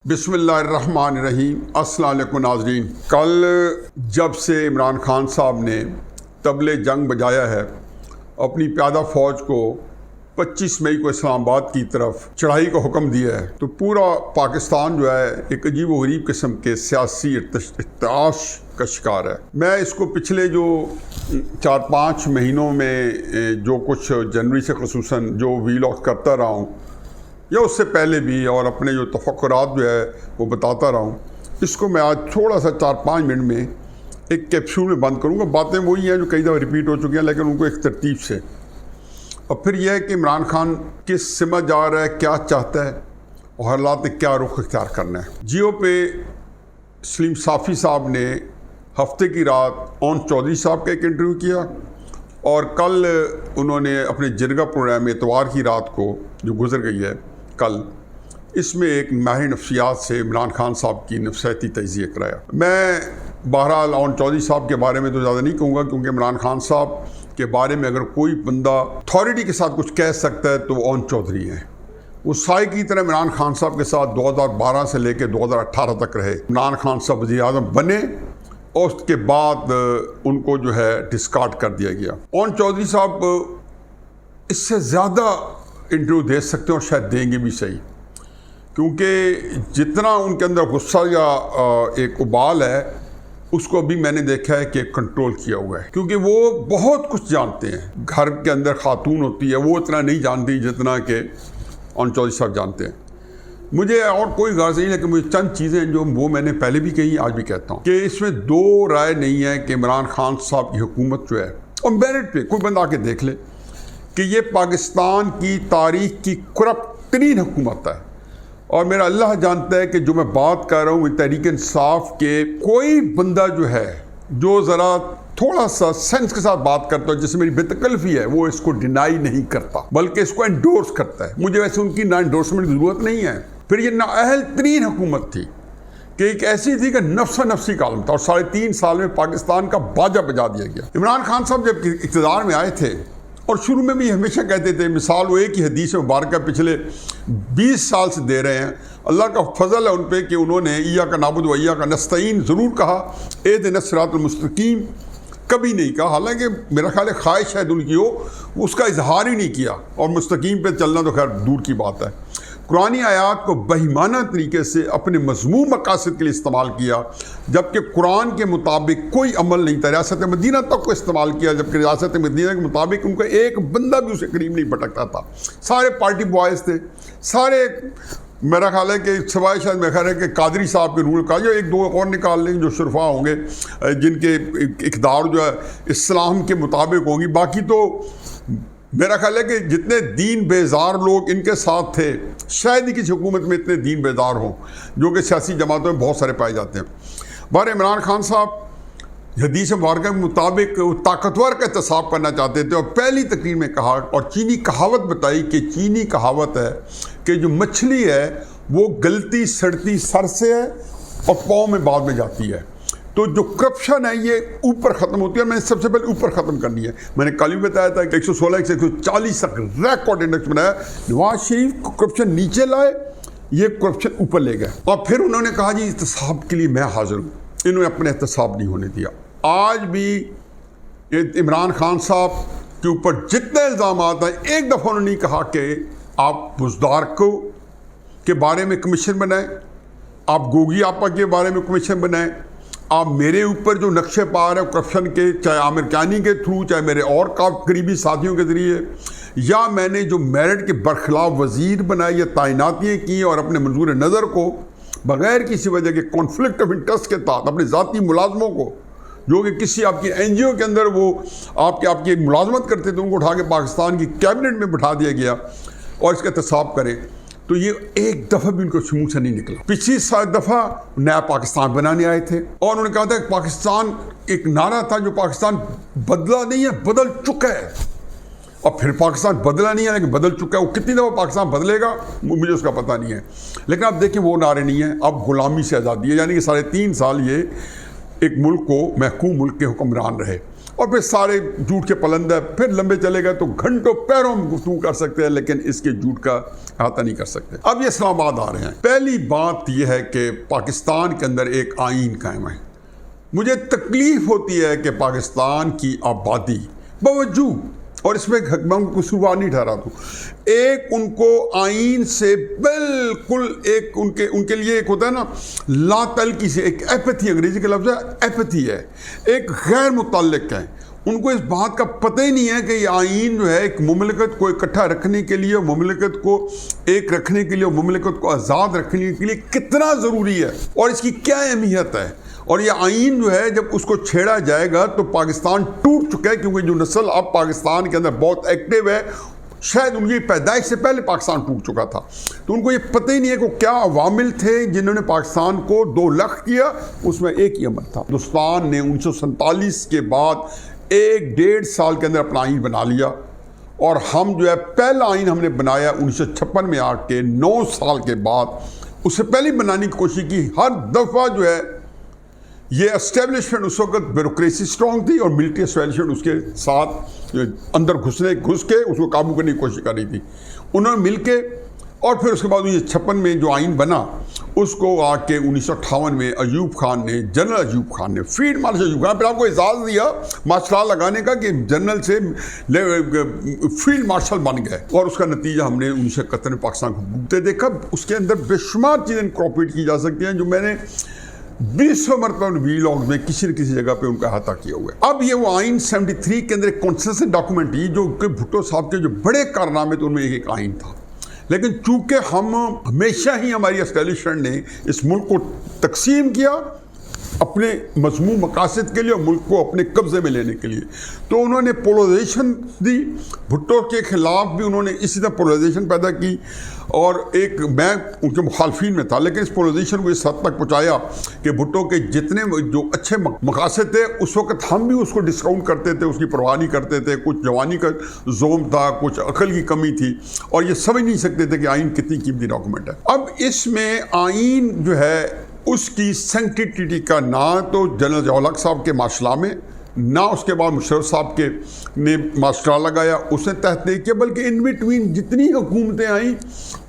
بسم اللہ الرحمن الرحیم۔ السلام علیکم ناظرین، کل جب سے عمران خان صاحب نے طبلِ جنگ بجایا ہے، اپنی پیادہ فوج کو 25 مئی کو اسلام آباد کی طرف چڑھائی کا حکم دیا ہے، تو پورا پاکستان جو ہے ایک عجیب و غریب قسم کے سیاسی ارتعاش کا شکار ہے۔ میں اس کو پچھلے جو 4-5 مہینوں میں جو کچھ جنوری سے خصوصاً جو ویلاگ کرتا رہا ہوں یا اس سے پہلے بھی، اور اپنے جو تفکرات جو ہے وہ بتاتا رہا ہوں، اس کو میں آج تھوڑا سا 4-5 منٹ میں ایک کیپسول میں بند کروں گا۔ باتیں وہی ہیں جو کئی دفعہ ریپیٹ ہو چکی ہیں، لیکن ان کو ایک ترتیب سے۔ اور پھر یہ ہے کہ عمران خان کس سمت جا رہا ہے، کیا چاہتا ہے، اور حالات میں کیا رخ اختیار کرنا ہے۔ جیو پہ سلیم صافی صاحب نے ہفتے کی رات اون چودھری صاحب کا ایک انٹرویو کیا، اور کل انہوں نے اپنے جرگہ پروگرام اتوار کی رات کو جو گزر گئی ہے کل، اس میں ایک ماہر نفسیات سے عمران خان صاحب کی نفسیاتی تجزیہ کرایا۔ میں بہرحال اون چودھری صاحب کے بارے میں تو زیادہ نہیں کہوں گا، کیونکہ عمران خان صاحب کے بارے میں اگر کوئی بندہ اتھارٹی کے ساتھ کچھ کہہ سکتا ہے تو اون چودھری ہیں۔ وہ سائے کی طرح عمران خان صاحب کے ساتھ 2012 سے لے کے 2018 تک رہے۔ عمران خان صاحب وزیر اعظم بنے اور اس کے بعد ان کو جو ہے ڈسکارڈ کر دیا گیا۔ اون چودھری صاحب اس سے زیادہ انٹرویو دے سکتے ہیں، اور شاید دیں گے بھی صحیح، کیونکہ جتنا ان کے اندر غصہ یا ایک ابال ہے، اس کو بھی میں نے دیکھا ہے کہ کنٹرول کیا ہوا ہے، کیونکہ وہ بہت کچھ جانتے ہیں۔ گھر کے اندر خاتون ہوتی ہے، وہ اتنا نہیں جانتی جتنا کہ اون چودھری صاحب جانتے ہیں۔ مجھے اور کوئی غرض نہیں، لیکن مجھے چند چیزیں جو وہ میں نے پہلے بھی کہی، آج بھی کہتا ہوں، کہ اس میں دو رائے نہیں ہے کہ عمران خان صاحب کی حکومت جو ہے، اور میرٹ پہ کوئی بندہ آ کے دیکھ لے کہ یہ پاکستان کی تاریخ کی کرپٹ ترین حکومت ہے۔ اور میرا اللہ جانتا ہے کہ جو میں بات کر رہا ہوں تحریک انصاف کے کوئی بندہ جو ہے جو ذرا تھوڑا سا سینس کے ساتھ بات کرتا ہے، جس میں میری بے تکلفی ہے، وہ اس کو ڈینائی نہیں کرتا بلکہ اس کو انڈورس کرتا ہے۔ مجھے ویسے ان کی نہ انڈورسمنٹ کی ضرورت نہیں ہے۔ پھر یہ نااہل ترین حکومت تھی کہ ایک ایسی تھی کہ نفسی کا عالم تھا، اور 3.5 سال میں پاکستان کا باجا بجا دیا گیا۔ عمران خان صاحب جب اقتدار میں آئے تھے، اور شروع میں بھی ہمیشہ کہتے تھے، مثال وہ ایک ہی حدیث مبارکہ پچھلے 20 سال سے دے رہے ہیں، اللہ کا فضل ہے ان پہ کہ انہوں نے ایاک نعبد و ایاک نستعین ضرور کہا، اہدنا الصراط المستقیم کبھی نہیں کہا، حالانکہ میرا خیال ہے خواہش شاید ان کی ہو، اس کا اظہار ہی نہیں کیا، اور مستقیم پہ چلنا تو خیر دور کی بات ہے۔ قرآنی آیات کو بہیمانہ طریقے سے اپنے مذموم مقاصد کے لیے استعمال کیا، جبکہ قرآن کے مطابق کوئی عمل نہیں تھا۔ ریاست مدینہ تک کو استعمال کیا، جبکہ ریاست مدینہ کے مطابق ان کا ایک بندہ بھی اسے قریب نہیں بھٹکتا تھا۔ سارے پارٹی بوائز تھے، سارے، میرا خیال ہے کہ سوائے شاید میرا خیال ہے کہ قادری صاحب کے رول کا، جو 1-2 اور نکال لیں جو شرفا ہوں گے جن کے اقدار جو ہے اسلام کے مطابق ہوں گی، باقی تو میرا خیال ہے کہ جتنے دین بیزار لوگ ان کے ساتھ تھے، شاید ہی کسی حکومت میں اتنے دین بیزار ہوں، جو کہ سیاسی جماعتوں میں بہت سارے پائے جاتے ہیں۔ بہر عمران خان صاحب حدیث مبارکہ کے مطابق وہ طاقتور کا احتساب کرنا چاہتے تھے، اور پہلی تقریر میں کہا، اور چینی کہاوت بتائی کہ چینی کہاوت ہے کہ جو مچھلی ہے وہ گلتی سڑتی سر سے ہے اور پاؤں میں بعد میں جاتی ہے۔ تو جو کرپشن ہے یہ اوپر ختم ہوتی ہے، میں نے سب سے پہلے اوپر ختم کرنی ہے۔ میں نے کل بھی بتایا تھا کہ 116 سے 140 تک ریکارڈ انڈیکس بنایا، نواز شریف کرپشن نیچے لائے، یہ کرپشن اوپر لے گئے۔ اور پھر انہوں نے کہا جی احتساب کے لیے میں حاضر ہوں، انہوں نے اپنے احتساب نہیں ہونے دیا۔ آج بھی عمران خان صاحب کے اوپر جتنے الزامات ہیں، ایک دفعہ انہوں نے نہیں کہا کہ آپ بزدار کو کے بارے میں کمیشن بنائیں، آپ گوگی آپا کے بارے میں کمیشن بنائیں، آپ میرے اوپر جو نقشے پار ہے کرپشن کے، چاہے عامر کیانی کے تھرو، چاہے میرے اور قریبی ساتھیوں کے ذریعے، یا میں نے جو میرٹ کے برخلاف وزیر بنائے یا تعیناتیاں کی، اور اپنے منظور نظر کو بغیر کسی وجہ کے کانفلکٹ آف انٹرسٹ کے تحت اپنے ذاتی ملازموں کو، جو کہ کسی آپ کی این جی او کے اندر وہ آپ کی ملازمت کرتے تھے، ان کو اٹھا کے پاکستان کی کیبنٹ میں بٹھا دیا گیا، اور اس کا احتساب کریں، تو یہ ایک دفعہ بھی ان کو منہ سے نہیں نکلا۔ پچھلی 7 دفعہ نیا پاکستان بنانے آئے تھے، اور انہوں نے کہا تھا کہ پاکستان ایک نعرہ تھا جو پاکستان بدلا نہیں ہے، بدل چکا ہے، اور پھر پاکستان بدلا نہیں ہے لیکن بدل چکا ہے۔ وہ کتنی دفعہ پاکستان بدلے گا مجھے اس کا پتہ نہیں ہے، لیکن اب دیکھیں وہ نعرے نہیں ہیں، اب غلامی سے آزادی ہے، یعنی کہ 3.5 سال یہ ایک ملک کو محکوم ملک کے حکمران رہے۔ اور پھر سارے جھوٹ کے پلندہ پھر لمبے چلے گئے تو گھنٹوں پیروں میں گفتگو کر سکتے ہیں، لیکن اس کے جھوٹ کا احاطہ نہیں کر سکتے۔ اب یہ اسلام آباد آ رہے ہیں۔ پہلی بات یہ ہے کہ پاکستان کے اندر ایک آئین قائم ہے۔ مجھے تکلیف ہوتی ہے کہ پاکستان کی آبادی باوجود، اور اس میں میں قصوروار نہیں ٹھہراتا ہوں، ایک ان کو آئین سے بالکل ایک ان کے لیے ایک ہوتا ہے نا لا تعلقی سے، ایک ایپتھی، انگریزی کا لفظ ہے ایپتھی ہے، ایک غیر متعلق ہے۔ ان کو اس بات کا پتہ ہی نہیں ہے کہ یہ آئین جو ہے ایک مملکت کو اکٹھا رکھنے کے لیے، مملکت کو ایک رکھنے کے لیے، مملکت کو آزاد رکھنے کے لیے کتنا ضروری ہے اور اس کی کیا اہمیت ہے۔ اور یہ آئین جو ہے جب اس کو چھیڑا جائے گا تو پاکستان ٹوٹ چکا ہے، کیونکہ جو نسل اب پاکستان کے اندر بہت ایکٹیو ہے، شاید ان کی پیدائش سے پہلے پاکستان ٹوٹ چکا تھا۔ تو ان کو یہ پتہ ہی نہیں ہے کہ کیا عوامل تھے جنہوں نے پاکستان کو 2 لخت کیا۔ اس میں ایک ہی عمل تھا، ہندوستان نے 1947 کے بعد 1.5 سال کے اندر اپنا آئین بنا لیا، اور ہم جو ہے پہلا آئین ہم نے بنایا 1956 میں آ کے 9 سال کے بعد۔ اس سے پہلے بنانے کی کوشش کی، ہر دفعہ جو ہے یہ اسٹیبلشمنٹ اس وقت بیوروکریسی سٹرونگ تھی اور ملٹری اسٹیبلشمنٹ اس کے ساتھ اندر گھس کے اس کو قابو کرنے کی کوشش کر رہی تھی۔ انہوں نے مل کے، اور پھر اس کے بعد 1956 میں جو آئین بنا اس کو آ کے 1958 میں ایوب خان نے، جنرل ایوب خان نے، فیلڈ مارشل ایوب خان، پھر آپ کو اعزاز دیا مارشل لا لگانے کا کہ جنرل سے فیلڈ مارشل بن گئے، اور اس کا نتیجہ ہم نے 1971 میں پاکستان کو ڈوبتے دیکھا۔ اس کے اندر بے شمار چیزیں انکارپوریٹ کی جا سکتی ہیں جو میں نے 20 مرتبہ ویلاگ میں کسی نہ کسی جگہ پہ ان کا احاطہ کیا ہوا ہے۔ اب یہ وہ آئین 73 کے اندر ایک کنسنسس ڈاکومنٹ تھی جو کہ بھٹو صاحب کے جو بڑے کارنامے تھے ان میں ایک آئین تھا، لیکن چونکہ ہم ہمیشہ ہی ہماری اسٹیبلشمنٹ نے اس ملک کو تقسیم کیا اپنے مذموم مقاصد کے لیے اور ملک کو اپنے قبضے میں لینے کے لیے، تو انہوں نے پولرائزیشن دی۔ بھٹو کے خلاف بھی انہوں نے اسی طرح پولرائزیشن پیدا کی، اور میں ان کے مخالفین میں تھا، لیکن اس پولرائزیشن کو اس حد تک پہنچایا کہ بھٹو کے جتنے جو اچھے مقاصد تھے اس وقت ہم بھی اس کو ڈسکاؤنٹ کرتے تھے، اس کی پرواہ نہیں کرتے تھے۔ کچھ جوانی کا زوم تھا، کچھ عقل کی کمی تھی، اور یہ سمجھ نہیں سکتے تھے کہ آئین کتنی قیمتی ڈاکومنٹ ہے۔ اب اس میں آئین جو ہے اس کی سینکٹیٹی کا نہ تو جنرل ضیاء الحق صاحب کے مارشل لا میں، نہ اس کے بعد مشرف صاحب کے نے مارشل لا لگایا، اس نے تحقیق کیا، بلکہ ان بٹوین جتنی حکومتیں آئیں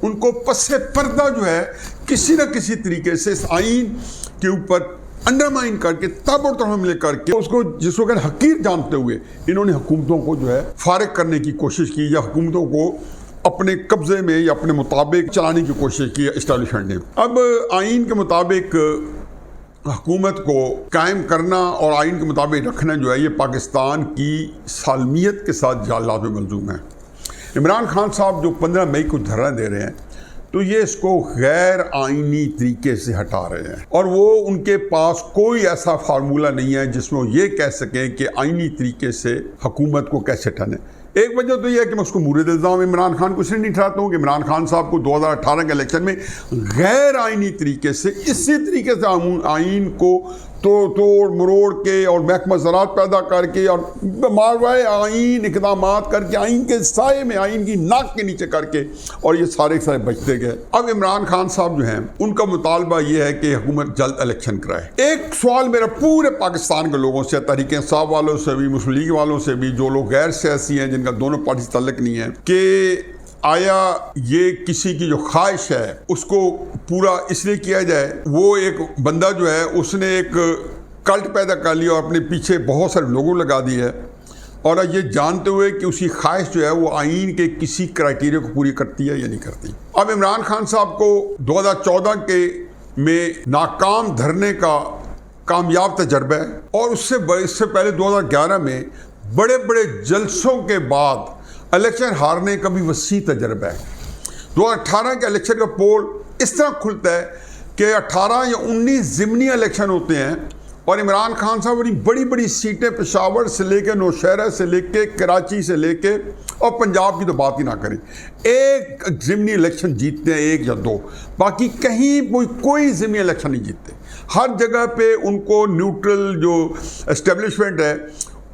ان کو پس پردہ جو ہے کسی نہ کسی طریقے سے اس آئین کے اوپر انڈرمائن کر کے تابڑ توڑ لے کر کے اس کو جس کو کہ حقیر جانتے ہوئے انہوں نے حکومتوں کو جو ہے فارغ کرنے کی کوشش کی، یا حکومتوں کو اپنے قبضے میں یا اپنے مطابق چلانے کی کوشش کی اسٹیبلشمنٹ نے۔ اب آئین کے مطابق حکومت کو قائم کرنا اور آئین کے مطابق رکھنا جو ہے یہ پاکستان کی سالمیت کے ساتھ لازم ملزوم ہے۔ عمران خان صاحب جو 15 مئی کو دھرنا دے رہے ہیں تو یہ اس کو غیر آئینی طریقے سے ہٹا رہے ہیں، اور وہ ان کے پاس کوئی ایسا فارمولہ نہیں ہے جس میں وہ یہ کہہ سکیں کہ آئینی طریقے سے حکومت کو کیسے ٹھنے۔ ایک وجہ تو یہ ہے کہ میں اس کو مورد الزام عمران خان کو اس لیے نہیں ٹھہراتا ہوں کہ عمران خان صاحب کو 2018 کے الیکشن میں غیر آئینی طریقے سے اسی طریقے سے آئین کو توڑ مروڑ کے اور محکمہ زراعت پیدا کر کے اور ماروائے آئین اقدامات کر کے آئین کے سائے میں آئین کی ناک کے نیچے کر کے اور یہ سارے بچتے گئے۔ اب عمران خان صاحب جو ہیں ان کا مطالبہ یہ ہے کہ حکومت جلد الیکشن کرائے۔ ایک سوال میرا پورے پاکستان کے لوگوں سے، تحریک انصاف والوں سے بھی، مسلم لیگ والوں سے بھی، جو لوگ غیر سیاسی ہیں جن کا دونوں پارٹی سے تعلق نہیں ہے، کہ آیا یہ کسی کی جو خواہش ہے اس کو پورا اس لیے کیا جائے؟ وہ ایک بندہ جو ہے اس نے ایک کلٹ پیدا کر لیا اور اپنے پیچھے بہت سارے لوگوں لگا دی ہے، اور یہ جانتے ہوئے کہ اس کی خواہش جو ہے وہ آئین کے کسی کرائٹیریا کو پوری کرتی ہے یا نہیں کرتی۔ اب عمران خان صاحب کو 2014 کے میں ناکام دھرنے کا کامیاب تجربہ ہے، اور اس سے پہلے 2011 میں بڑے بڑے جلسوں کے بعد الیکشن ہارنے کا بھی وسیع تجربہ ہے۔ 2018 کے الیکشن کا پول اس طرح کھلتا ہے کہ 18 یا 19 ضمنی الیکشن ہوتے ہیں، اور عمران خان صاحب اپنی بڑی بڑی سیٹیں پشاور سے لے کے نوشہرہ سے لے کے کراچی سے لے کے اور پنجاب کی تو بات ہی نہ کریں، ایک ضمنی الیکشن جیتتے ہیں، 1 یا 2، باقی کہیں کوئی ضمنی الیکشن نہیں جیتتے۔ ہر جگہ پہ ان کو نیوٹرل جو اسٹیبلشمنٹ ہے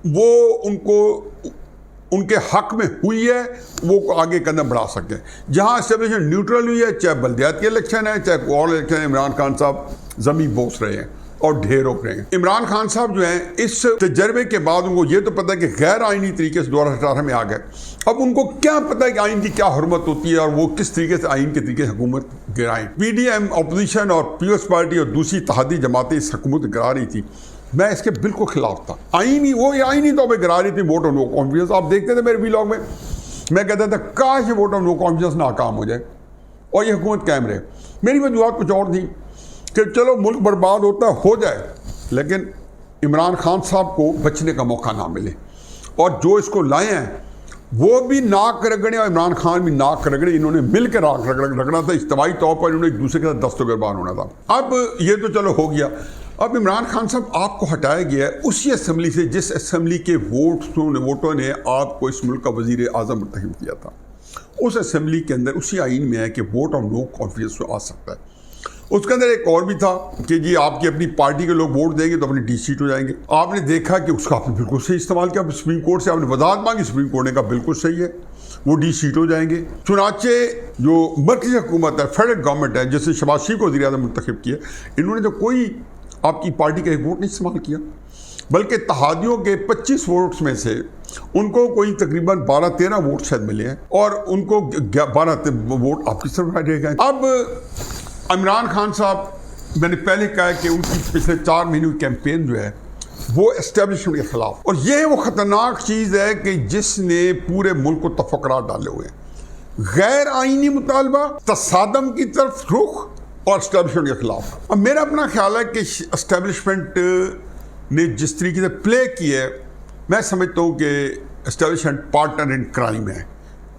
وہ ان کے حق میں ہوئی ہے، وہ آگے قدم بڑھا سکے۔ جہاں اسٹیبلشمنٹ نیوٹرل ہوئی ہے، چاہے بلدیات کے الیکشن ہے چاہے کوئی اور الیکشن ہے، عمران خان صاحب زمین بوس رہے ہیں، اور ڈھیر ہو رہے ہیں۔ عمران خان صاحب جو ہیں اس تجربے کے بعد ان کو یہ تو پتہ ہے کہ غیر آئینی طریقے سے 2018 میں آ گئے، اب ان کو کیا پتہ ہے کہ آئین کی کیا حرمت ہوتی ہے اور وہ کس طریقے سے آئین کے طریقے سے حکومت گرائیں۔ پی ڈی ایم اپوزیشن اور پیپلز پارٹی اور دوسری اتحادی جماعتیں اس حکومت گرا رہی تھی، میں اس کے بالکل خلاف تھا۔ آئینی طور پہ گرا رہی تھی ووٹ آف نو کانفیڈنس۔ آپ دیکھتے تھے میرے ویلاگ میں کہتا تھا کاش یہ ووٹ آف نو کانفیڈنس ناکام ہو جائے اور یہ حکومت قائم رہے۔ میری وجوہات کچھ اور تھیں کہ چلو ملک برباد ہوتا ہے ہو جائے، لیکن عمران خان صاحب کو بچنے کا موقع نہ ملے، اور جو اس کو لائے ہیں وہ بھی ناک رگڑے اور عمران خان بھی ناک رگڑے، انہوں نے مل کے رگڑنا تھا، اجتماعی طور پر انہوں نے ایک دوسرے کے ساتھ دست و گریبان ہونا تھا۔ اب یہ تو چلو ہو گیا، اب عمران خان صاحب آپ کو ہٹایا گیا ہے اسی اسمبلی سے جس اسمبلی کے ووٹوں نے آپ کو اس ملک کا وزیر اعظم منتخب کیا تھا۔ اس اسمبلی کے اندر اسی آئین میں ہے کہ ووٹ آف نو کانفیڈنس آ سکتا ہے۔ اس کے اندر ایک اور بھی تھا کہ جی آپ کی اپنی پارٹی کے لوگ ووٹ دیں گے تو اپنی ڈی سیٹ ہو جائیں گے۔ آپ نے دیکھا کہ اس کا آپ نے بالکل صحیح استعمال کیا، سپریم کورٹ سے آپ نے وضاحت مانگی، سپریم کورٹ نے کہا بالکل صحیح ہے، وہ ڈی سیٹ ہو جائیں گے۔ چنانچہ جو مرکزی حکومت ہے، فیڈرل گورنمنٹ ہے، جس نے شہباز شریف کو وزیر اعظم منتخب کیا، انہوں نے تو کوئی آپ کی پارٹی کا ایک ووٹ نہیں استعمال کیا، بلکہ اتحادیوں کے 25 ووٹس میں سے ان کو کوئی تقریباً 12-13 ووٹ شاید ملے ہیں، اور ان کو 12 ووٹ آپ کی طرف رہ گئے۔ اب عمران خان صاحب، میں نے پہلے کہا کہ ان کی پچھلے 4 مہینوں کی کیمپین جو ہے وہ اسٹیبلشمنٹ کے خلاف، اور یہ وہ خطرناک چیز ہے کہ جس نے پورے ملک کو تفکرات ڈالے ہوئے ہیں، غیر آئینی مطالبہ، تصادم کی طرف رخ اور اسٹیبلشمنٹ کے خلاف۔ اب میرا اپنا خیال ہے کہ اسٹیبلشمنٹ نے جس طریقے سے پلے کی ہے، میں سمجھتا ہوں کہ اسٹیبلشمنٹ پارٹنر ان کرائم ہے۔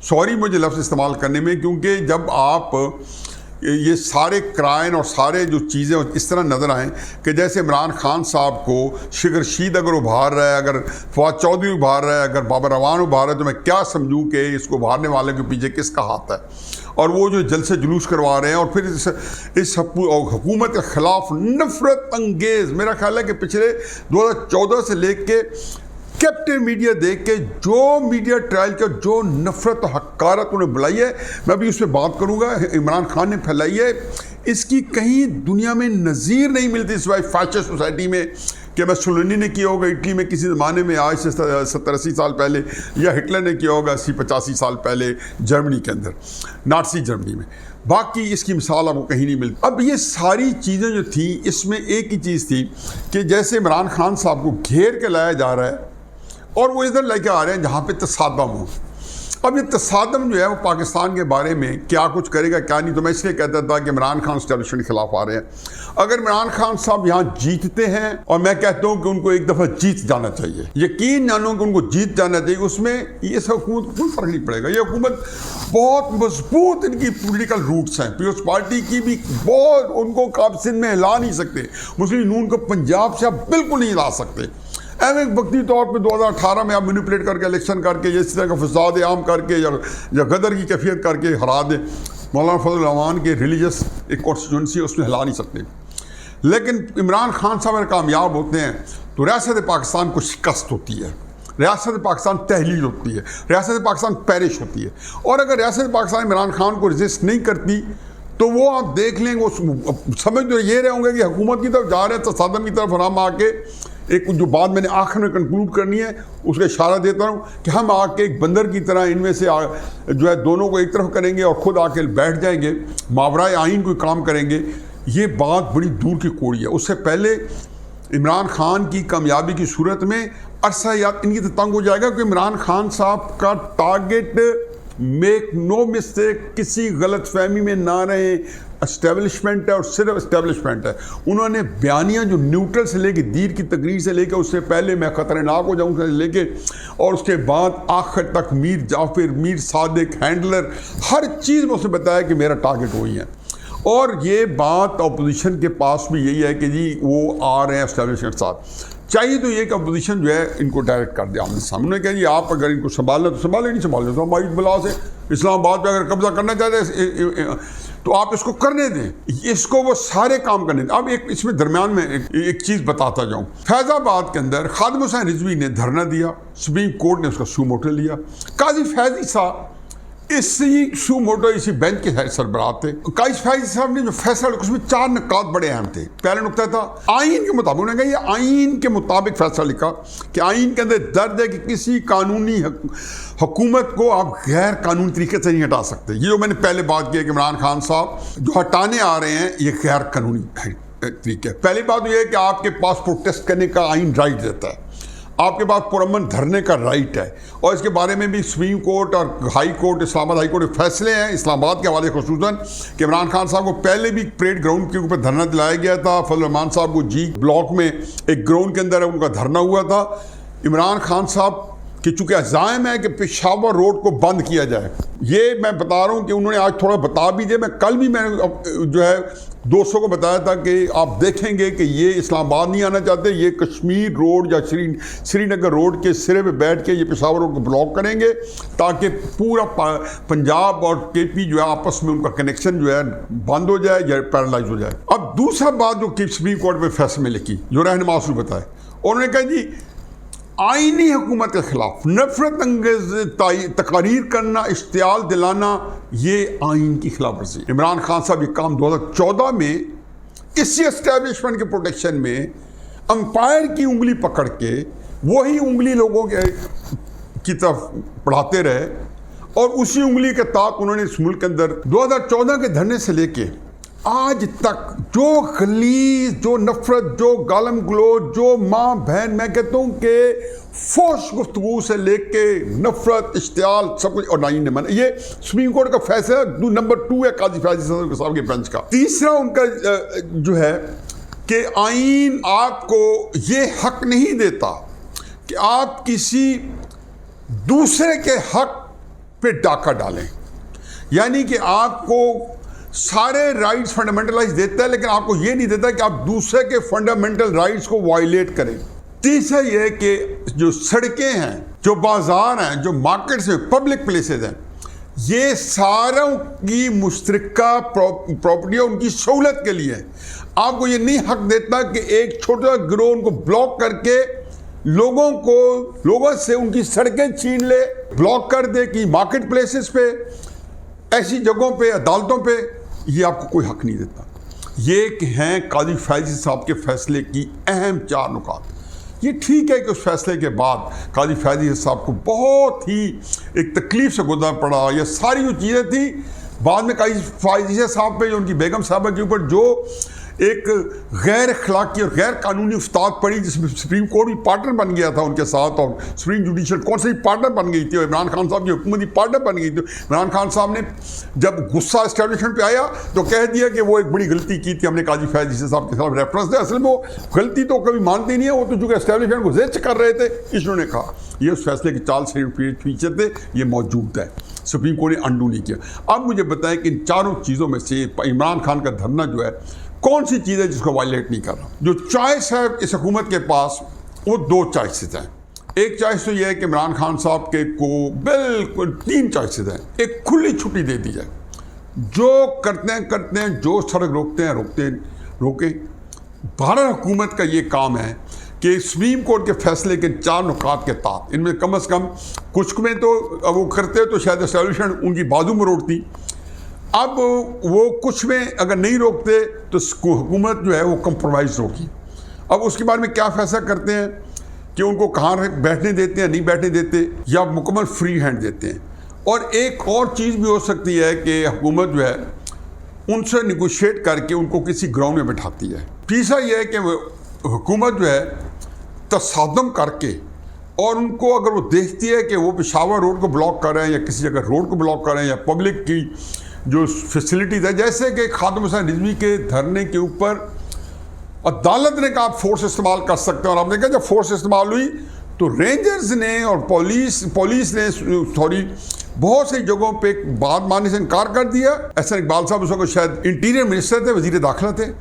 سوری مجھے لفظ استعمال کرنے میں، کیونکہ جب آپ یہ سارے کرائم اور سارے جو چیزیں اس طرح نظر آئیں کہ جیسے عمران خان صاحب کو شکر رشید اگر ابھار رہا ہے، اگر فواد چودھری ابھار رہا ہے، اگر بابر اعوان ابھار رہا ہے، تو میں کیا سمجھوں کہ اس کو ابھارنے والے کے پیچھے کس کا ہاتھ ہے، اور وہ جو جلسے جلوس کروا رہے ہیں، اور پھر اس حکومت کے خلاف نفرت انگیز، میرا خیال ہے کہ پچھلے 2014 سے لے کے کیپٹن میڈیا دیکھ کے جو میڈیا ٹرائل کا جو نفرت و حقارت انہیں بلائی ہے، میں بھی اس پہ بات کروں گا، عمران خان نے پھیلائی ہے، اس کی کہیں دنیا میں نظیر نہیں ملتی سوائے فیشسٹ سوسائٹی میں، کہ مسولینی نے کیا ہوگا اٹلی میں کسی زمانے میں آج سے 70-80 سال پہلے، یا ہٹلر نے کیا ہوگا 80-85 سال پہلے جرمنی کے اندر، نازی جرمنی میں۔ باقی اس کی مثال آپ کو کہیں نہیں ملتی۔ اب یہ ساری چیزیں جو تھیں، اس میں ایک ہی چیز تھی کہ جیسے عمران خان صاحب کو گھیر کے لایا جا رہا ہے اور وہ ادھر لے کے آ رہے ہیں جہاں پہ تصادم ہو۔ اب یہ تصادم جو ہے وہ پاکستان کے بارے میں کیا کچھ کرے گا کیا نہیں، تو میں اس لیے کہتا تھا کہ عمران خان اسٹیبلشمنٹ کے خلاف آ رہے ہیں۔ اگر عمران خان صاحب یہاں جیتتے ہیں، اور میں کہتا ہوں کہ ان کو ایک دفعہ جیت جانا چاہیے، یقین جانو کہ ان کو جیت جانا چاہیے، اس میں اس حکومت کو کوئی فرق نہیں پڑے گا۔ یہ حکومت بہت مضبوط، ان کی پولیٹیکل روٹس ہیں، پیپلز پارٹی کی بھی بہت، ان کو آپ سندھ میں ہلا نہیں سکتے، مسلم نون کو پنجاب سے آپ بالکل نہیں ہلا سکتے۔ ایک وقتی طور پہ 2018 میں آپ مینیپولیٹ کر کے الیکشن کر کے اس طرح کا فساد عام کر کے یا غدر کی کیفیت کر کے ہرا دیں، مولانا فضل الرحمان کے ریلیجس ایک کانسٹیٹوئنسی اس میں ہلا نہیں سکتے۔ لیکن عمران خان صاحب اگر کامیاب ہوتے ہیں تو ریاست پاکستان کو شکست ہوتی ہے، ریاست پاکستان تحلیل ہوتی ہے، ریاست پاکستان پیرش ہوتی ہے، اور اگر ریاست پاکستان عمران خان کو ریزسٹ نہیں کرتی تو وہ آپ دیکھ لیں گے، سمجھ تو یہ رہے ہوں گے کہ حکومت کی طرف جا رہے ہیں، تصادم کی طرف ہم آ کے ایک جو بات میں نے آخر میں کنکلوڈ کرنی ہے اس کا اشارہ دیتا ہوں کہ ہم آ کے ایک بندر کی طرح ان میں سے جو ہے دونوں کو ایک طرف کریں گے اور خود آ کے بیٹھ جائیں گے، ماورائے آئین کوئی کام کریں گے، یہ بات بڑی دور کی کوڑی ہے۔ اس سے پہلے عمران خان کی کامیابی کی صورت میں عرصہ یاد ان کی تو تنگ ہو جائے گا کہ عمران خان صاحب کا ٹارگٹ، میک نو مسٹیک، کسی غلط فہمی میں نہ رہیں، اسٹیبلشمنٹ ہے اور صرف اسٹیبلشمنٹ ہے۔ انہوں نے بیانیاں جو نیوٹرل سے لے کے دیر کی تقریر سے لے کے اس سے پہلے میں خطرناک ہو جاؤں سے لے کے اور اس کے بعد آخر تک میر جعفر، میر صادق، ہینڈلر، ہر چیز میں اس نے بتایا کہ میرا ٹارگٹ وہی ہے۔ اور یہ بات اپوزیشن کے پاس بھی یہی ہے کہ جی وہ آ رہے ہیں اسٹیبلشمنٹ کے ساتھ۔ چاہیے تو یہ کہ اپوزیشن جو ہے ان کو ڈائریکٹ کر دے آمنے سامنے، انہوں نے کہا جی آپ اگر ان کو سنبھالنا تو سنبھالیں، نہیں سنبھالنا تو ہماری بلا سے اسلام آباد پہ اگر قبضہ کرنا چاہتے ہیں تو آپ اس کو کرنے دیں، اس کو وہ سارے کام کرنے دیں۔ اب ایک اس میں درمیان میں ایک چیز بتاتا جاؤں، فیض آباد کے اندر خادم حسین رضوی نے دھرنا دیا، سپریم کورٹ نے اس کا سو موٹو لیا، قاضی فیض عیسیٰ اسی سو موٹو اسی بینچ کے سربراہ تھے. قائد فیض صاحب نے جو فیصلہ لکھا اس میں 4 نکات بڑے اہم تھے. پہلا نقطہ تھا آئین کے مطابق، انہوں نے کہا یہ آئین کے مطابق فیصلہ لکھا کہ آئین کے اندر درج ہے کہ کسی قانونی حکومت کو آپ غیر قانونی طریقے سے نہیں ہٹا سکتے. یہ جو میں نے پہلے بات کی ہے کہ عمران خان صاحب جو ہٹانے آ رہے ہیں یہ غیر قانونی طریقے. پہلی بات یہ ہے کہ آپ کے پاس پروٹیسٹ کرنے کا آئین رائٹ دیتا ہے، آپ کے پاس پرامن دھرنے کا رائٹ ہے، اور اس کے بارے میں بھی سپریم کورٹ اور ہائی کورٹ، اسلام آباد ہائی کورٹ کے فیصلے ہیں اسلام آباد کے حوالے خصوصاً کہ عمران خان صاحب کو پہلے بھی پریڈ گراؤنڈ کے اوپر دھرنا دلایا گیا تھا. فضل الرحمان صاحب کو جی بلاک میں ایک گراؤنڈ کے اندر ان کا دھرنا ہوا تھا. عمران خان صاحب کہ چونکہ عزائم ہے کہ پشاور روڈ کو بند کیا جائے، یہ میں بتا رہا ہوں کہ انہوں نے آج تھوڑا بتا بھی دیا. میں کل بھی میں جو ہے دوستوں کو بتایا تھا کہ آپ دیکھیں گے کہ یہ اسلام آباد نہیں آنا چاہتے، یہ کشمیر روڈ یا سری نگر روڈ کے سرے پہ بیٹھ کے یہ پشاور روڈ کو بلاک کریں گے تاکہ پورا پنجاب اور کے پی جو ہے آپس میں ان کا کنیکشن جو ہے بند ہو جائے یا پیرالائز ہو جائے. اب دوسرا بات جو کہ سپریم کورٹ میں فیصلے میں لکھی جو رہنما اصول بتائے، انہوں نے کہا جی آئینی حکومت کے خلاف نفرت انگیز تقاریر کرنا، اشتعال دلانا، یہ آئین کی خلاف ورزی. عمران خان صاحب یہ کام 2014 میں اسی اسٹیبلشمنٹ کے پروٹیکشن میں امپائر کی انگلی پکڑ کے وہی انگلی لوگوں کی طرف بڑھاتے رہے، اور اسی انگلی کے تحت انہوں نے اس ملک کے اندر 2014 کے دھرنے سے لے کے آج تک جو غلیظ، جو نفرت، جو گالم گلوچ، جو ماں بہن، میں کہتا ہوں کہ فوش گفتگو سے لے کے نفرت، اشتعال، سب کچھ، اور نائین نے مانا. یہ سپریم کورٹ کا فیصلہ نمبر 2 ہے قاضی فیض صاحب کے بینچ کا. تیسرا ان کا جو ہے کہ آئین آپ کو یہ حق نہیں دیتا کہ آپ کسی دوسرے کے حق پہ ڈاکہ ڈالیں، یعنی کہ آپ کو سارے رائٹس فنڈامنٹلائز دیتا ہے لیکن آپ کو یہ نہیں دیتا کہ آپ دوسرے کے فنڈامنٹل رائٹس کو وائلیٹ کریں. تیسرا یہ ہے کہ جو سڑکیں ہیں، جو بازار ہیں، جو مارکیٹس ہیں، پبلک پلیسز ہیں، یہ ساروں کی مشترکہ پراپرٹی ان کی سہولت کے لیے. آپ کو یہ نہیں حق دیتا کہ ایک چھوٹا گروہ ان کو بلاک کر کے لوگوں سے ان کی سڑکیں چھین لے، بلاک کر دے کہ مارکیٹ پلیسز پہ، ایسی جگہوں پہ، عدالتوں پہ، یہ آپ کو کوئی حق نہیں دیتا. یہ ہیں قاضی فیضی صاحب کے فیصلے کی اہم 4 نکات. یہ ٹھیک ہے کہ اس فیصلے کے بعد قاضی فیضی صاحب کو بہت ہی ایک تکلیف سے گزرنا پڑا. یہ ساری جو چیزیں تھیں بعد میں قاضی فیضی صاحب پہ، جو ان کی بیگم صاحبہ کے اوپر جو ایک غیر اخلاقی اور غیر قانونی افتاد پڑی، جس میں سپریم کورٹ بھی پارٹنر بن گیا تھا ان کے ساتھ، اور سپریم جوڈیشل کونسل بھی پارٹنر بن گئی تھی، اور عمران خان صاحب کی حکومت بھی پارٹنر بن گئی تھی. عمران خان صاحب نے جب غصہ اسٹیبلشمنٹ پہ آیا تو کہہ دیا کہ وہ ایک بڑی غلطی کی تھی، ہم نے قاضی فیض صاحب کے خلاف ریفرنس دیا. اصل میں وہ غلطی تو کبھی مانتے نہیں ہیں، وہ تو چونکہ اسٹیبلشمنٹ کو زیچ کر رہے تھے، اس نے کہا. یہ اس فیصلے کے 4 فیچر تھے، یہ موجود ہے، سپریم کورٹ نے انڈو نہیں کیا. اب مجھے بتائیں کہ ان 4 چیزوں میں سے عمران خان کا دھرنا جو ہے کون سی چیز ہے جس کو وائلیٹ نہیں کر رہا؟ جو چوائس ہے اس حکومت کے پاس وہ 2 چوائسز ہیں. ایک چوائس تو یہ ہے کہ عمران خان صاحب کے کو بالکل 3 چوائسز ہیں. ایک کھلی چھٹی دے دی جائے، جو کرتے ہیں، جو سڑک روکتے ہیں روکیں. بھارت حکومت کا یہ کام ہے کہ سپریم کورٹ کے فیصلے کے 4 نکات کے تحت، ان میں کم از کم کچھ میں تو وہ کرتے تو شاید اسٹیبلشمنٹ ان کی بازو میں روکتی. اب وہ کچھ میں اگر نہیں روکتے تو حکومت جو ہے وہ کمپرومائز ہوگی. اب اس کے بارے میں کیا فیصلہ کرتے ہیں کہ ان کو کہاں بیٹھنے دیتے ہیں، نہیں بیٹھنے دیتے، یا مکمل فری ہینڈ دیتے ہیں. اور ایک اور چیز بھی ہو سکتی ہے کہ حکومت جو ہے ان سے نیگوشیٹ کر کے ان کو کسی گراؤنڈ میں بٹھاتی ہے. تیسرا یہ ہے کہ حکومت جو ہے تصادم کر کے، اور ان کو اگر وہ دیکھتی ہے کہ وہ پشاور روڈ کو بلاک کر رہے ہیں یا کسی جگہ روڈ کو بلاک کر رہے ہیں یا پبلک کی جو فیسلٹیز ہے، جیسے کہ خاتون حسین رضوی کے دھرنے کے اوپر عدالت نے کہا آپ فورس استعمال کر سکتے ہیں، اور آپ نے کہا جب فورس استعمال ہوئی تو رینجرز نے اور پولیس نے بہت سی جگہوں پہ بات ماننے سے انکار کر دیا. احسن اقبال صاحب اس وقت شاید انٹیریئر منسٹر تھے، وزیر داخلہ تھے،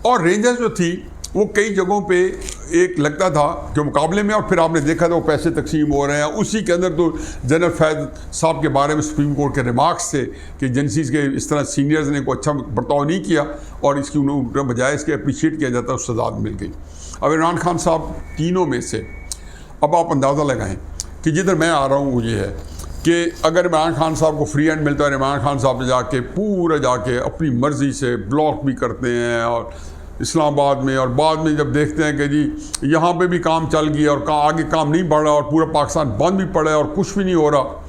اور رینجرز جو تھی وہ کئی جگہوں پہ ایک لگتا تھا کہ مقابلے میں، اور پھر آپ نے دیکھا تھا وہ پیسے تقسیم ہو رہے ہیں. اسی کے اندر تو جنرل فیض صاحب کے بارے میں سپریم کورٹ کے ریمارکس تھے کہ ایجنسیز کے اس طرح سینئرز نے کوئی اچھا برتاؤ نہیں کیا، اور اس کی انہوں بجائے اس کے اپریشیٹ کیا جاتا، اس سزا مل گئی. اب عمران خان صاحب تینوں میں سے اب آپ اندازہ لگائیں کہ جدھر میں آ رہا ہوں وہ یہ ہے کہ اگر عمران خان صاحب کو فری ہینڈ ملتا ہے، عمران خان صاحب جا کے اپنی مرضی سے بلاک بھی کرتے ہیں اور اسلام آباد میں، اور بعد میں جب دیکھتے ہیں کہ جی یہاں پہ بھی کام چل گیا اور آگے کام نہیں بڑھ رہا اور پورا پاکستان بند بھی پڑا ہے اور کچھ بھی نہیں ہو رہا،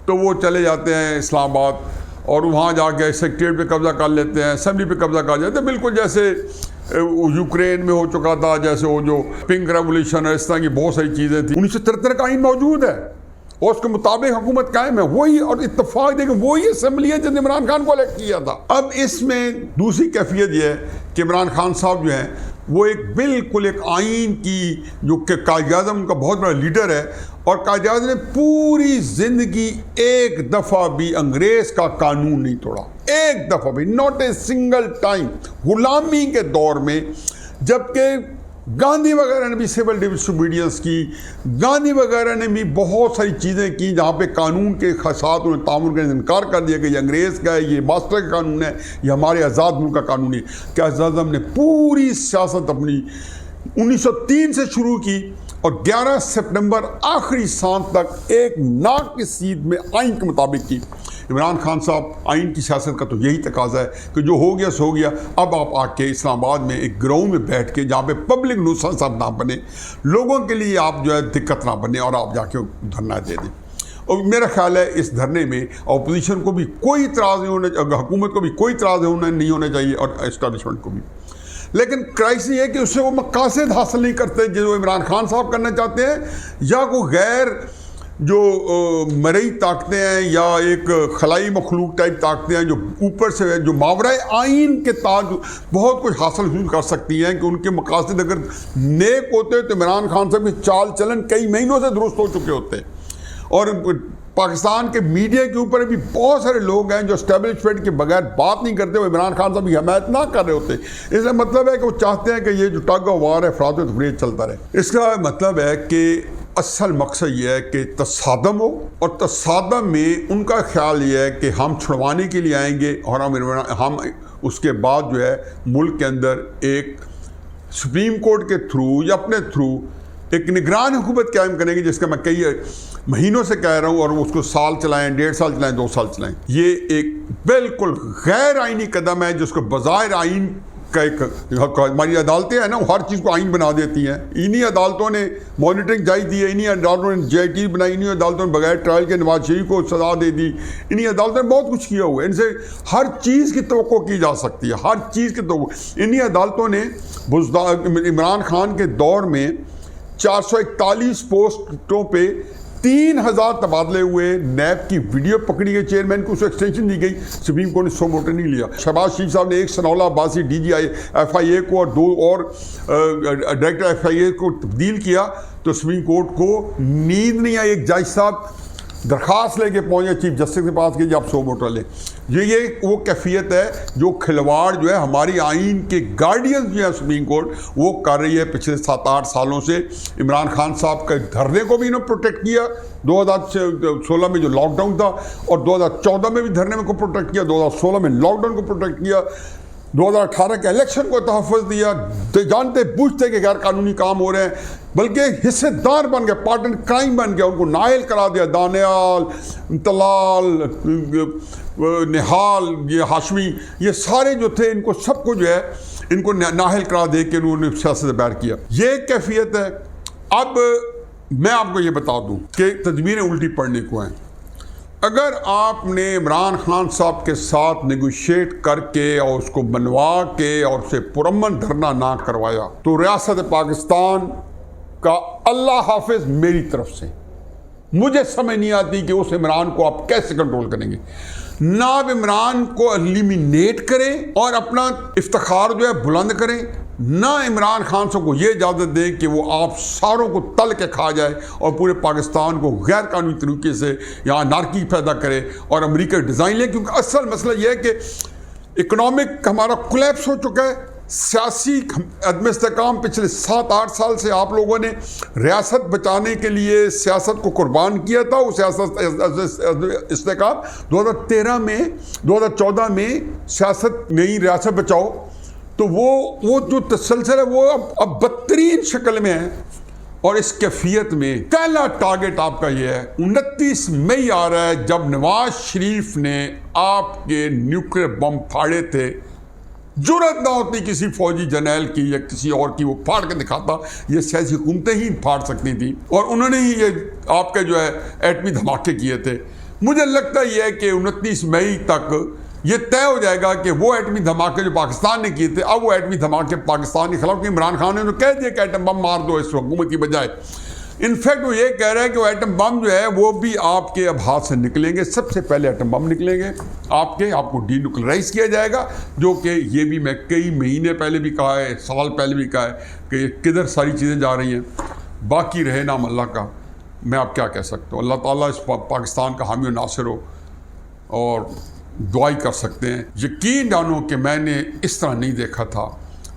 تو وہ چلے جاتے ہیں اسلام آباد اور وہاں جا کے سیکریٹریٹ پہ قبضہ کر لیتے ہیں، اسمبلی پہ قبضہ کر جاتے ہیں، بالکل جیسے یوکرین میں ہو چکا تھا، جیسے وہ جو پنک ریولیوشن اور اس طرح کی بہت ساری چیزیں تھیں۔ 1973 کا آئین موجود ہے اور اس کے مطابق حکومت قائم ہے، وہی اور اتفاق دے کہ وہی اسمبلی ہے جس نے عمران خان کو الیکٹ کیا تھا۔ اب اس میں دوسری کیفیت یہ ہے کہ عمران خان صاحب جو ہیں وہ بالکل ایک آئین کی جو کہ قائد اعظم کا بہت بڑا لیڈر ہے، اور قائد اعظم نے پوری زندگی ایک دفعہ بھی انگریز کا قانون نہیں توڑا، ایک دفعہ بھی، ناٹ اے سنگل ٹائم، غلامی کے دور میں، جبکہ گاندھی وغیرہ نے بھی سول ڈسوبیڈینس کی، گاندھی وغیرہ نے بھی بہت ساری چیزیں کی جہاں پہ قانون کے ساتھ انہوں نے تعامل کرنے سے انکار کر دیا کہ یہ انگریز کا ہے، یہ ماسٹر کا قانون ہے، یہ ہمارے آزاد ملک کا قانون ہے۔ قائد اعظم نے پوری سیاست اپنی 1903 سے شروع کی اور 11 سپٹمبر آخری سانس تک ایک ناقصید میں آئین کے مطابق کی۔ عمران خان صاحب آئین کی سیاست کا تو یہی تقاضا ہے کہ جو ہو گیا سو ہو گیا، اب آپ آ کے اسلام آباد میں ایک گراؤنڈ میں بیٹھ کے جہاں پہ پبلک نوسنس آپ نہ بنے، لوگوں کے لیے آپ جو ہے دقت نہ بنے، اور آپ جا کے دھرنا دے دیں۔ اور میرا خیال ہے اس دھرنے میں اپوزیشن کو بھی کوئی اعتراض نہیں ہونا، حکومت کو بھی کوئی اعتراض نہیں ہونا چاہیے اور اسٹیبلشمنٹ کو بھی، لیکن کرائسس یہ ہے کہ اس سے وہ مقاصد حاصل نہیں کرتے جو عمران خان صاحب کرنا چاہتے ہیں، یا کوئی غیر جو مرئی طاقتیں ہیں یا ایک خلائی مخلوق ٹائپ طاقتیں ہیں جو اوپر سے جو ماورائے آئین کے تاج بہت کچھ حاصل کر سکتی ہیں، کہ ان کے مقاصد اگر نیک ہوتے تو عمران خان صاحب کی چال چلن کئی مہینوں سے درست ہو چکے ہوتے۔ اور پاکستان کے میڈیا کے اوپر بھی بہت سارے لوگ ہیں جو اسٹیبلشمنٹ کے بغیر بات نہیں کرتے، وہ عمران خان صاحب کی حمایت نہ کر رہے ہوتے۔ اس کا مطلب ہے کہ وہ چاہتے ہیں کہ یہ جو ٹگ آف وار ہے، افراد و تفریح چلتا رہے۔ اس کا مطلب ہے کہ اصل مقصد یہ ہے کہ تصادم ہو، اور تصادم میں ان کا خیال یہ ہے کہ ہم چھڑوانے کے لیے آئیں گے، اور ہم اس کے بعد جو ہے ملک کے اندر ایک سپریم کورٹ کے تھرو یا اپنے تھرو ایک نگران حکومت قائم کریں گے، جس کا میں کئی مہینوں سے کہہ رہا ہوں، اور اس کو سال چلائیں، 1.5 سال چلائیں، 2 سال چلائیں۔ یہ ایک بالکل غیر آئینی قدم ہے جس کو بظاہر آئین کا ایک، ہماری عدالتیں ہیں نا، وہ ہر چیز کو آئین بنا دیتی ہیں۔ انہی عدالتوں نے مانیٹرنگ جائز دی ہے، انہی عدالتوں نے JIT بنائی، انہی عدالتوں نے بغیر ٹرائل کے نواز شریف کو سزا دے دی، انہی عدالتوں نے بہت کچھ کیا ہوا ہے۔ ان سے ہر چیز کی توقع کی جا سکتی ہے، ہر چیز کی توقع۔ انہی عدالتوں نے عمران خان کے دور میں 441 پوسٹوں پہ 3000 تبادلے ہوئے، نیب کی ویڈیو پکڑی گئی، چیئرمین کو اس کو ایکسٹینشن دی گئی، سپریم کورٹ نے سو موٹر نہیں لیا۔ شہباز شریف صاحب نے ایک سنولا عباسی DGI FIA کو اور 2 اور ڈائریکٹر FIA کو تبدیل کیا، تو سپریم کورٹ کو نیند نہیں آئی۔ ایک جج صاحب درخواست لے کے پہنچے چیف جسٹس کے پاس کہ جی آپ 100 موٹر لیں۔ یہ وہ کیفیت ہے جو کھلواڑ جو ہے ہماری آئین کے گارڈین جو ہے سپریم کورٹ، وہ کر رہی ہے پچھلے 7-8 سالوں سے۔ عمران خان صاحب کے دھرنے کو بھی انہوں پروٹیکٹ کیا 2016 میں جو لاک ڈاؤن تھا، اور 2014 میں بھی دھرنے کو پروٹیکٹ کیا، 2016 میں لاک ڈاؤن کو پروٹیکٹ کیا، 2018 کے الیکشن کو تحفظ دیا، جانتے بوجھتے کہ غیر قانونی کام ہو رہے ہیں، بلکہ حصے دار بن گئے، پارٹنر کرائم بن گیا، ان کو نائل کرا دیا۔ دانیال، طلال، نہال، یہ ہاشمی، یہ سارے جو تھے، ان کو سب کو جو ہے ان کو نااہل کرا دے کے انہوں نے سیاست سے باہر کیا۔ یہ کیفیت ہے۔ اب میں آپ کو یہ بتا دوں کہ تدبیریں الٹی پڑنے کو ہیں۔ اگر آپ نے عمران خان صاحب کے ساتھ نیگوشیٹ کر کے اور اس کو منوا کے اور اسے پرامن دھرنا نہ کروایا، تو ریاست پاکستان کا اللہ حافظ میری طرف سے۔ مجھے سمجھ نہیں آتی کہ اس عمران کو آپ کیسے کنٹرول کریں گے۔ نہ آپ عمران کو ایلیمینیٹ کریں اور اپنا افتخار جو ہے بلند کریں، نہ عمران خان صاحب کو یہ اجازت دیں کہ وہ آپ ساروں کو تل کے کھا جائے اور پورے پاکستان کو غیر قانونی طریقے سے یہاں نارکی پیدا کرے اور امریکہ ڈیزائن لے۔ کیونکہ اصل مسئلہ یہ ہے کہ اکنامک ہمارا کولیپس ہو چکا ہے، سیاسی عدم استحکام پچھلے 7-8 سال سے آپ لوگوں نے ریاست بچانے کے لیے سیاست کو قربان کیا تھا۔ وہ سیاست استحکام 2013 میں 2014 میں سیاست نہیں، ریاست بچاؤ، تو وہ جو تسلسل ہے وہ اب بدترین شکل میں ہے۔ اور اس کیفیت میں پہلا ٹارگٹ آپ کا یہ ہے 29 مئی آ رہا ہے جب نواز شریف نے آپ کے نیوکلیر بم پھاڑے تھے. جرأت نہ ہوتی کسی فوجی جرنیل کی یا کسی اور کی وہ پھاڑ کے دکھاتا. یہ سیاسی حکومتیں ہی پھاڑ سکتی تھیں اور انہوں نے ہی یہ آپ کے جو ہے ایٹمی دھماکے کیے تھے. مجھے لگتا یہ ہے کہ 29 مئی تک یہ طے ہو جائے گا کہ وہ ایٹمی دھماکے جو پاکستان نے کیے تھے اب وہ ایٹمی دھماکے پاکستان کے خلاف. عمران خان نے تو کہہ دیا کہ ایٹم بم مار دو اس حکومت کی بجائے. انفیکٹ وہ یہ کہہ رہا ہے کہ وہ ایٹم بم جو ہے وہ بھی آپ کے اب ہاتھ سے نکلیں گے. سب سے پہلے ایٹم بم نکلیں گے آپ کو ڈی نیوکلرائز کیا جائے گا. جو کہ یہ بھی میں کئی مہینے پہلے بھی کہا ہے, سال پہلے بھی کہا ہے کہ یہ کدھر ساری چیزیں جا رہی ہیں. باقی رہے نام اللہ کا, میں اب کیا کہہ سکتا ہوں. اللہ تعالیٰ اس پاکستان کا حامی و ناصر ہو اور دعائی کر سکتے ہیں. یقین جانو کہ میں نے اس طرح نہیں دیکھا تھا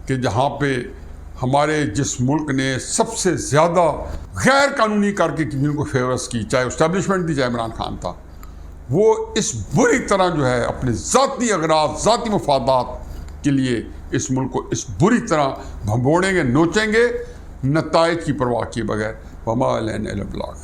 کہ جہاں پہ ہمارے جس ملک نے سب سے زیادہ غیر قانونی کر کے جن کو فیورس کی, چاہے اسٹیبلشمنٹ تھی چاہے عمران خان تھا, وہ اس بری طرح جو ہے اپنے ذاتی اغراض ذاتی مفادات کے لیے اس ملک کو اس بری طرح بھنبوڑیں گے, نوچیں گے, نتائج کی پرواہ کیے بغیر. وما علینا الا البلاغ.